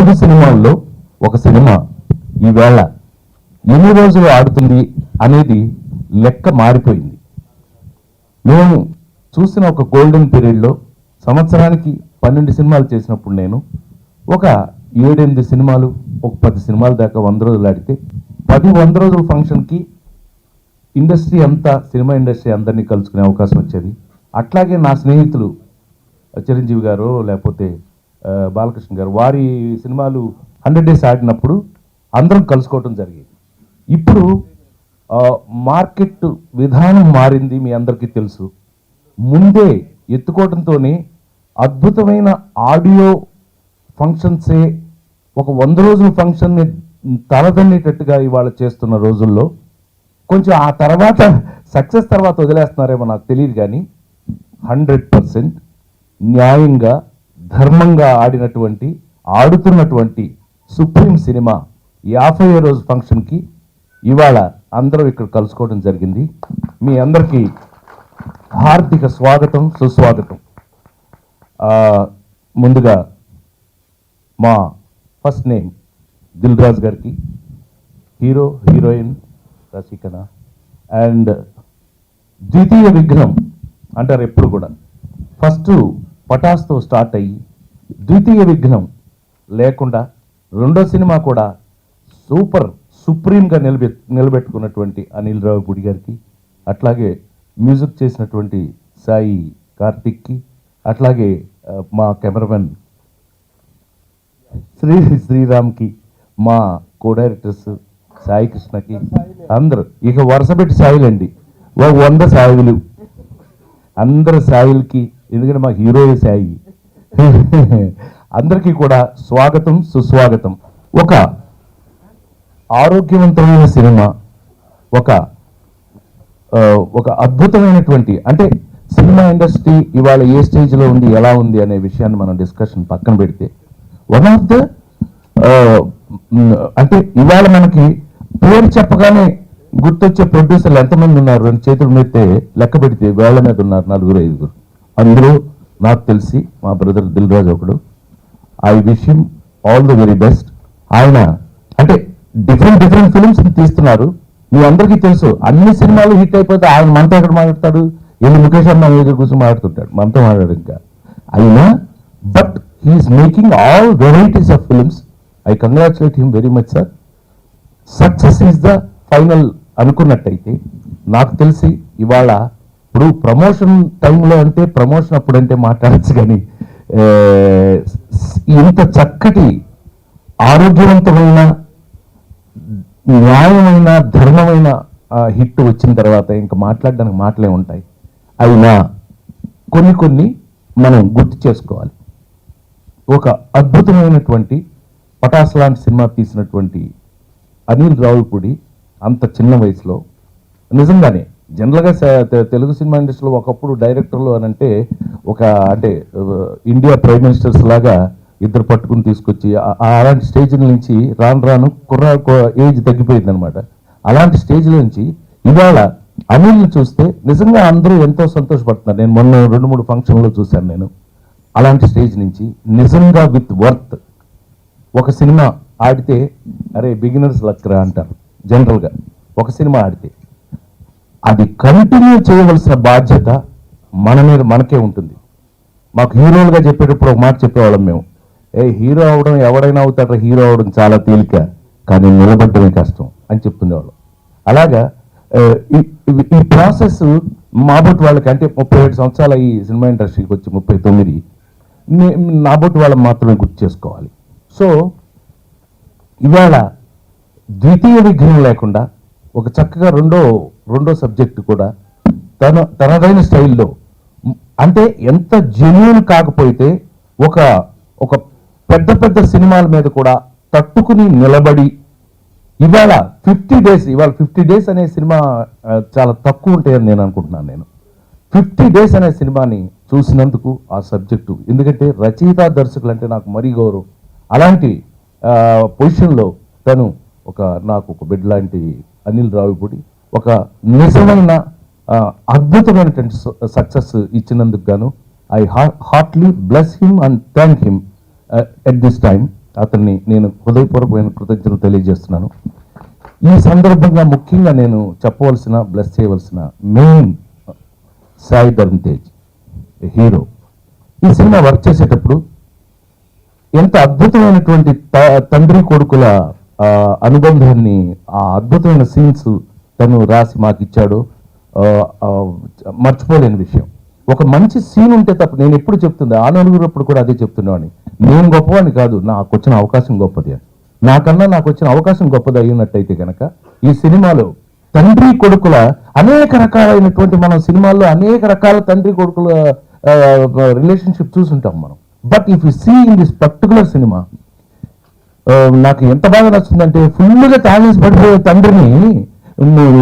తెలుగు సినిమాల్లో ఒక సినిమా ఈవేళ ఎన్ని రోజులు ఆడుతుంది అనేది లెక్క మారిపోయింది. మేము చూసిన ఒక గోల్డెన్ పీరియడ్లో సంవత్సరానికి 12 సినిమాలు చేసినప్పుడు నేను ఒక 7-8 సినిమాలు, ఒక 10 సినిమాల దాకా 100 రోజులు ఆడితే 100 రోజుల ఫంక్షన్కి ఇండస్ట్రీ అంతా, సినిమా ఇండస్ట్రీ అందరినీ కలుసుకునే అవకాశం వచ్చేది. అట్లాగే నా స్నేహితులు చిరంజీవి గారు లేకపోతే బాలకృష్ణ గారు వారి సినిమాలు 100 డేస్ ఆడినప్పుడు అందరం కలుసుకోవటం జరిగేది. ఇప్పుడు మార్కెట్ విధానం మారింది, మీ అందరికీ తెలుసు. ముందే ఎత్తుకోవడంతోనే అద్భుతమైన ఆడియో ఫంక్షన్సే ఒక 100 రోజుల ఫంక్షన్ని తలదన్నేటట్టుగా ఇవాళ చేస్తున్న రోజుల్లో కొంచెం ఆ తర్వాత సక్సెస్ తర్వాత వదిలేస్తున్నారేమో నాకు తెలియదు, కానీ 100% న్యాయంగా ధర్మంగా ఆడుతున్నటువంటి సుప్రీం సినిమా 50వ రోజు ఫంక్షన్కి ఇవాళ అందరూ ఇక్కడ కలుసుకోవడం జరిగింది. మీ అందరికీ హార్దిక స్వాగతం, సుస్వాగతం. ముందుగా మా ఫస్ట్ నేమ్ దిల్ రాజు గారికి, హీరో హీరోయిన్ రసికన, అండ్ ద్వితీయ విఘ్నం అంటారు ఎప్పుడు కూడా. ఫస్ట్ పటాస్తో స్టార్ట్ అయ్యి ద్వితీయ విఘ్నం లేకుండా రెండో సినిమా కూడా సూపర్ సుప్రీంగా నిలబెట్టుకున్నటువంటి అనిల్ రావిపూడి గారికి, అట్లాగే మ్యూజిక్ చేసినటువంటి సాయి కార్తిక్కి, అట్లాగే మా కెమెరామెన్ శ్రీరామ్కి, మా కో డైరెక్టర్స్ సాయి కృష్ణకి, అందరూ ఇక వరుస పెట్టి సాయిలండి, 100 సాయిలు, అందరు సాయిలకి, ఎందుకంటే మా హీరో సాయి. అందరికీ కూడా స్వాగతం, సుస్వాగతం. ఒక ఆరోగ్యవంతమైన సినిమా, ఒక అద్భుతమైనటువంటి, అంటే సినిమా ఇండస్ట్రీ ఇవాళ ఏ స్టేజ్లో ఉంది, ఎలా ఉంది అనే విషయాన్ని మనం డిస్కషన్ పక్కన పెడితే, వన్ ఆఫ్ ద అంటే ఇవాళ మనకి పేరు చెప్పగానే గుర్తొచ్చే ప్రొడ్యూసర్లు ఎంతమంది ఉన్నారు అని చేతులు మీతే లెక్క పెడితే వేళ్ల మీద ఉన్నారు 4-5. అందులో నాకు తెలిసి మా బ్రదర్ దిల్ రాజు ఒకడు. I wish him all the very best. ఆయన అంటే డిఫరెంట్ ఫిలిమ్స్ తీస్తున్నారు, మీ అందరికీ తెలుసు. అన్ని సినిమాలు హిట్ అయిపోతే ఆయన మనతో ఎక్కడ మాట్లాడతాడు, ఎన్ని ముఖేష్ అన్న ఎదురు కూర్చొని మాట్లాడుతుంటాడు, మనతో మాట్లాడు ఇంకా అయినా. But he's making all varieties of films. I congratulate him very much sir. Success is the final అనుకున్నట్టయితే నాకు తెలిసి ఇవాళ ఇప్పుడు ప్రమోషన్ టైంలో అంటే ప్రమోషన్ అప్పుడంటే మాట్లాడచ్చు, కానీ ఇంత చక్కటి ఆరోగ్యవంతమైన న్యాయమైన ధర్మమైన హిట్ వచ్చిన తర్వాత ఇంకా మాట్లాడడానికి మాటలే ఉంటాయి. అయినా కొన్ని మనం గుర్తు చేసుకోవాలి. ఒక అద్భుతమైనటువంటి పటాస్ లాంటి సినిమా తీసినటువంటి అనిల్ రావిపూడి అంత చిన్న వయసులో నిజంగానే జనరల్గా తెలుగు సినిమా ఇండస్ట్రీలో ఒకప్పుడు డైరెక్టర్లు అని అంటే అంటే ఇండియా ప్రైమ్ మినిస్టర్స్ లాగా ఇద్దరు పట్టుకుని తీసుకొచ్చి అలాంటి స్టేజ్ నుంచి రాను ఏజ్ తగ్గిపోయింది అనమాట. అలాంటి స్టేజ్ నుంచి ఇవాళ అనిల్ని చూస్తే నిజంగా అందరూ ఎంతో సంతోషపడుతున్నారు. నేను మొన్న 2-3 ఫంక్షన్లో చూశాను నేను. అలాంటి స్టేజ్ నుంచి నిజంగా విత్ వర్త్ ఒక సినిమా ఆడితే అరే బిగినర్స్ లక్రా అంటారు జనరల్గా. ఒక సినిమా ఆడితే అది కంటిన్యూ చేయవలసిన బాధ్యత మన మీద మనకే ఉంటుంది. మాకు హీరోలుగా చెప్పేటప్పుడు ఒక మాట చెప్పేవాళ్ళం మేము, హీరో అవడం ఎవడైనా అవుతాడో, హీరో అవడం చాలా తేలిక కానీ నిలబడటమే కష్టం అని చెప్తుండేవాళ్ళం. అలాగా ఈ ప్రాసెస్ మాబోటి వాళ్ళకి, అంటే 37 సంవత్సరాల ఈ సినిమా ఇండస్ట్రీకి వచ్చి 39 నాబోటి వాళ్ళని మాత్రమే గుర్తు చేసుకోవాలి. సో ఇవాళ ద్వితీయ విఘ్నం లేకుండా ఒక చక్కగా రెండో సబ్జెక్టు కూడా తనదైన స్టైల్లో, అంటే ఎంత జెన్యూన్ కాకపోతే ఒక పెద్ద సినిమాల మీద కూడా తట్టుకుని నిలబడి ఇవాళ 50 డేస్ అనే సినిమా చాలా తక్కువ ఉంటాయని నేను అనుకుంటున్నాను. నేను 50 డేస్ అనే సినిమాని చూసినందుకు ఆ సబ్జెక్టు, ఎందుకంటే రచయిత దర్శకులు అంటే నాకు మరీ గౌరవం. అలాంటి పొజిషన్లో తను నాకు ఒక బిడ్డ లాంటి అనిల్ రావిపూడి ఒక నిజమైన అద్భుతమైనటువంటి సక్సెస్ ఇచ్చినందుకు గాను I heartly bless him and thank him at this time. అతన్ని నేను హృదయపూర్వకమైన కృతజ్ఞతలు తెలియజేస్తున్నాను. ఈ సందర్భంగా ముఖ్యంగా నేను చెప్పవలసిన, బ్లెస్ చేయవలసిన మెయిన్ సాయి ధరమ్ తేజ్ హీరో. ఈ సినిమా వర్క్ చేసేటప్పుడు ఎంత అద్భుతమైనటువంటి తండ్రి కొడుకుల అనుబంధాన్ని, ఆ అద్భుతమైన సీన్స్ తను రాసి మాకు ఇచ్చాడో మర్చిపోలేని విషయం. ఒక మంచి సీన్ ఉంటే తప్ప, నేను ఎప్పుడు చెప్తుండే ఆ నలుగురప్పుడు కూడా అదే చెప్తున్నాను, నేను గొప్పవాడిని కాదు, నాకు వచ్చిన అవకాశం గొప్పది అని. నాకన్నా నాకు వచ్చిన అవకాశం గొప్పది అయినట్టయితే కనుక ఈ సినిమాలో తండ్రి కొడుకుల అనేక రకాలైనటువంటి, మనం సినిమాల్లో అనేక రకాల తండ్రి కొడుకుల రిలేషన్షిప్ చూసుంటాం మనం. But if you see in this particular cinema, నాకు ఎంత బాగా నచ్చిందంటే, ఫుల్గా తాగేసి పడిపోయే తండ్రిని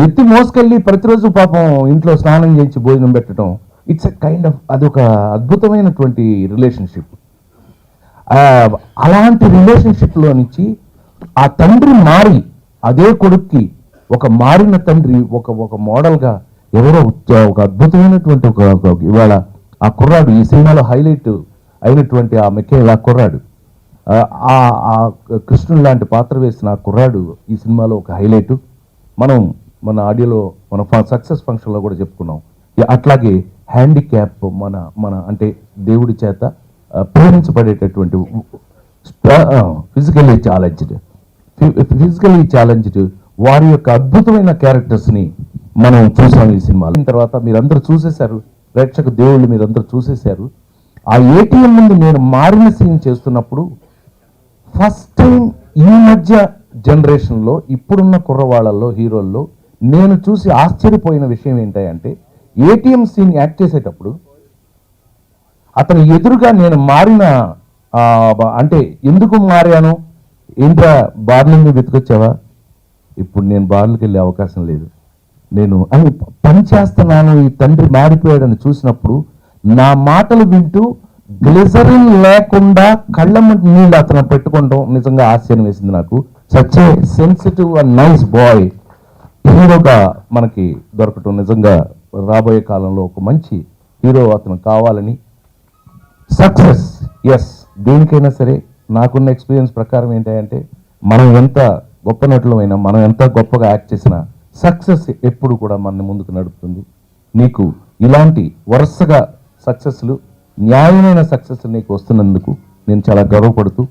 ఎత్తి మోసుకెళ్ళి ప్రతిరోజు పాపం ఇంట్లో స్నానం చేయించి భోజనం పెట్టడం, ఇట్స్ ఎ కైండ్ ఆఫ్, అదొక అద్భుతమైనటువంటి రిలేషన్షిప్. అలాంటి రిలేషన్షిప్లో నుంచి ఆ తండ్రి మారి అదే కొడుక్కి ఒక మారిన తండ్రి ఒక మోడల్గా ఎవరో ఒక అద్భుతమైనటువంటి ఇవాళ ఆ కుర్రాడు ఈ సినిమాలో హైలైట్ అయినటువంటి ఆ మెకేల్, ఆ కుర్రాడు, ఆ కృష్ణుడు లాంటి పాత్ర వేసిన ఆ కుర్రాడు ఈ సినిమాలో ఒక హైలైట్. మనం మన ఆడియోలో మన సక్సెస్ ఫంక్షన్లో కూడా చెప్పుకున్నాం. అట్లాగే హ్యాండిక్యాప్, మన అంటే దేవుడి చేత ప్రేమించబడేటటువంటి ఫిజికల్లీ ఛాలెంజ్డ్ వారి యొక్క అద్భుతమైన క్యారెక్టర్స్ని మనం చూసాం ఈ సినిమాలో. తర్వాత మీరందరూ చూసేశారు, ప్రేక్షక దేవుళ్ళు మీరందరూ చూసేశారు. ఆ ఏటీఎం ముందు నేను మారిన సీన్ చేస్తున్నప్పుడు ఫస్ట్ టైం ఈ మధ్య జనరేషన్లో ఇప్పుడున్న కుర్రవాళ్ళల్లో, హీరోల్లో నేను చూసి ఆశ్చర్యపోయిన విషయం ఏంటంటే, ఏటీఎం సీన్ యాక్ట్ చేసేటప్పుడు అతని ఎదురుగా నేను మారిన, అంటే ఎందుకు మారాను, ఏంట్రా బార్లని వెతుకొచ్చావా, ఇప్పుడు నేను బార్లకు వెళ్ళే అవకాశం లేదు, నేను అని పని చేస్తున్నాను, ఈ తండ్రి మారిపోయాడని చూసినప్పుడు నా మాటలు వింటూ గ్లిజరిన్ లేకుండా కళ్ళ నీళ్ళు అతను పెట్టుకోవడం నిజంగా ఆశ్చర్యం వేసింది నాకు. Such a sensitive and nice bye హీరోగా మనకి దొరకటం నిజంగా రాబోయే కాలంలో ఒక మంచి హీరో అతను కావాలని. సక్సెస్, ఎస్, దేనికైనా సరే నాకున్న ఎక్స్పీరియన్స్ ప్రకారం ఏంటంటే, మనం ఎంత గొప్ప నటులమైనా, మనం ఎంత గొప్పగా యాక్ట్ చేసినా సక్సెస్ ఎప్పుడు కూడా మన ముందుకు నడుపుతుంది. నీకు ఇలాంటి వరుసగా సక్సెస్లు, న్యాయమైన సక్సెస్ నీకు వస్తున్నందుకు నేను చాలా గర్వపడుతూ